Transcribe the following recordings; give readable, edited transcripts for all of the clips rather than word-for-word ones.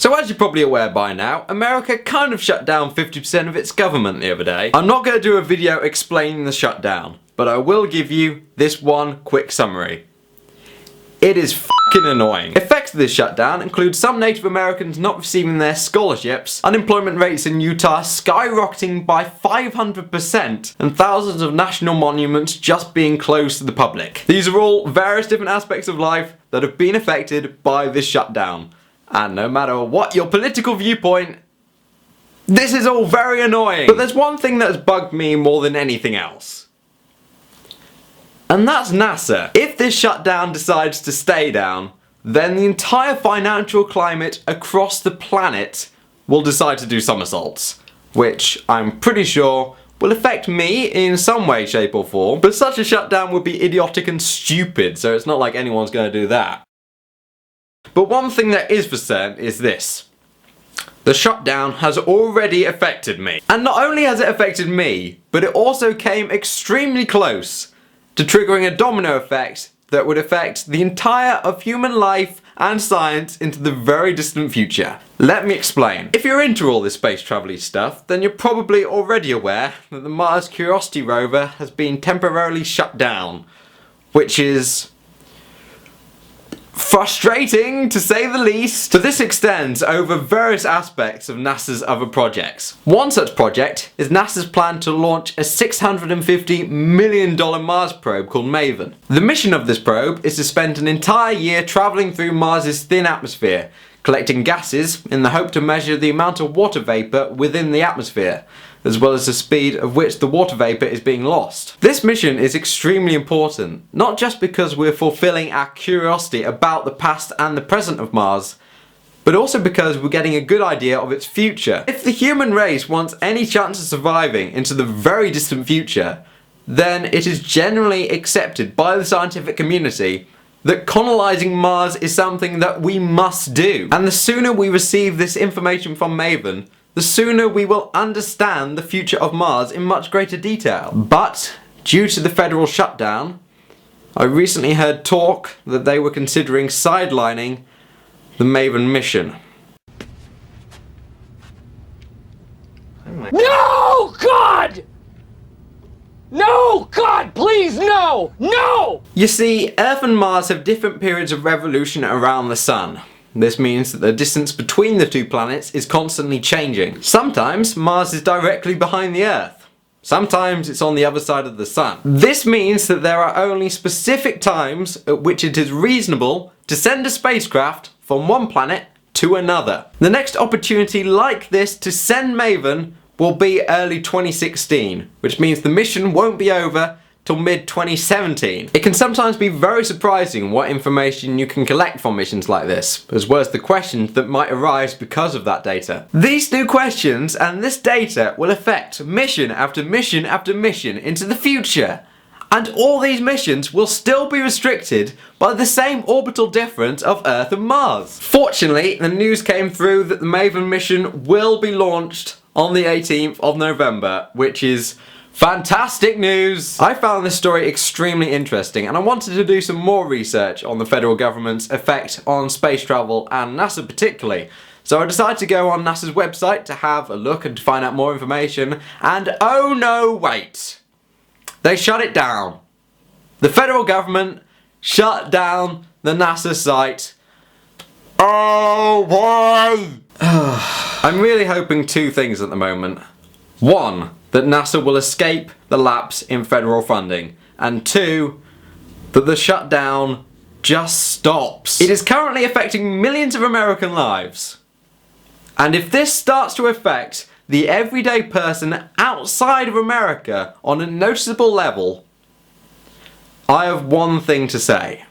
So as you're probably aware by now, America kind of shut down 50% of its government the other day. I'm not going to do a video explaining the shutdown, but I will give you this one quick summary. It is fucking annoying. Effects of this shutdown include some Native Americans not receiving their scholarships, unemployment rates in Utah skyrocketing by 500%, and thousands of national monuments just being closed to the public. These are all various different aspects of life that have been affected by this shutdown. And no matter what your political viewpoint, this is all very annoying. But there's one thing that's bugged me more than anything else. And that's NASA. If this shutdown decides to stay down, then the entire financial climate across the planet will decide to do somersaults. Which I'm pretty sure will affect me in some way, shape or form. But such a shutdown would be idiotic and stupid, so it's not like anyone's going to do that. But one thing that is for certain is this. The shutdown has already affected me. And not only has it affected me, but it also came extremely close to triggering a domino effect that would affect the entire of human life and science into the very distant future. Let me explain. If you're into all this space travel-y stuff, then you're probably already aware that the Mars Curiosity rover has been temporarily shut down, which is frustrating, to say the least. So this extends over various aspects of NASA's other projects. One such project is NASA's plan to launch a $650 million Mars probe called MAVEN. The mission of this probe is to spend an entire year travelling through Mars's thin atmosphere, collecting gases in the hope to measure the amount of water vapour within the atmosphere, as well as the speed at which the water vapour is being lost. This mission is extremely important, not just because we're fulfilling our curiosity about the past and the present of Mars, but also because we're getting a good idea of its future. If the human race wants any chance of surviving into the very distant future, then it is generally accepted by the scientific community that colonising Mars is something that we must do. And the sooner we receive this information from MAVEN, the sooner we will understand the future of Mars in much greater detail. But due to the federal shutdown, I recently heard talk that they were considering sidelining the MAVEN mission. No, God! No, God, please, no! No! You see, Earth and Mars have different periods of revolution around the Sun. This means that the distance between the two planets is constantly changing. Sometimes Mars is directly behind the Earth. Sometimes it's on the other side of the Sun. This means that there are only specific times at which it is reasonable to send a spacecraft from one planet to another. The next opportunity like this to send MAVEN will be early 2016, which means the mission won't be over till mid-2017. It can sometimes be very surprising what information you can collect from missions like this, as well as the questions that might arise because of that data. These new questions and this data will affect mission after mission after mission into the future. And all these missions will still be restricted by the same orbital difference of Earth and Mars. Fortunately, the news came through that the MAVEN mission will be launched on the 18th of November, which is fantastic news! I found this story extremely interesting and I wanted to do some more research on the federal government's effect on space travel and NASA particularly. So I decided to go on NASA's website to have a look and to find out more information, and oh no, wait! They shut it down. The federal government shut down the NASA site. Oh, why? I'm really hoping two things at the moment. One, that NASA will escape the lapse in federal funding, and two, that the shutdown just stops. It is currently affecting millions of American lives. And if this starts to affect the everyday person outside of America on a noticeable level, I have one thing to say.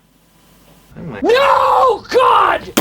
No, God!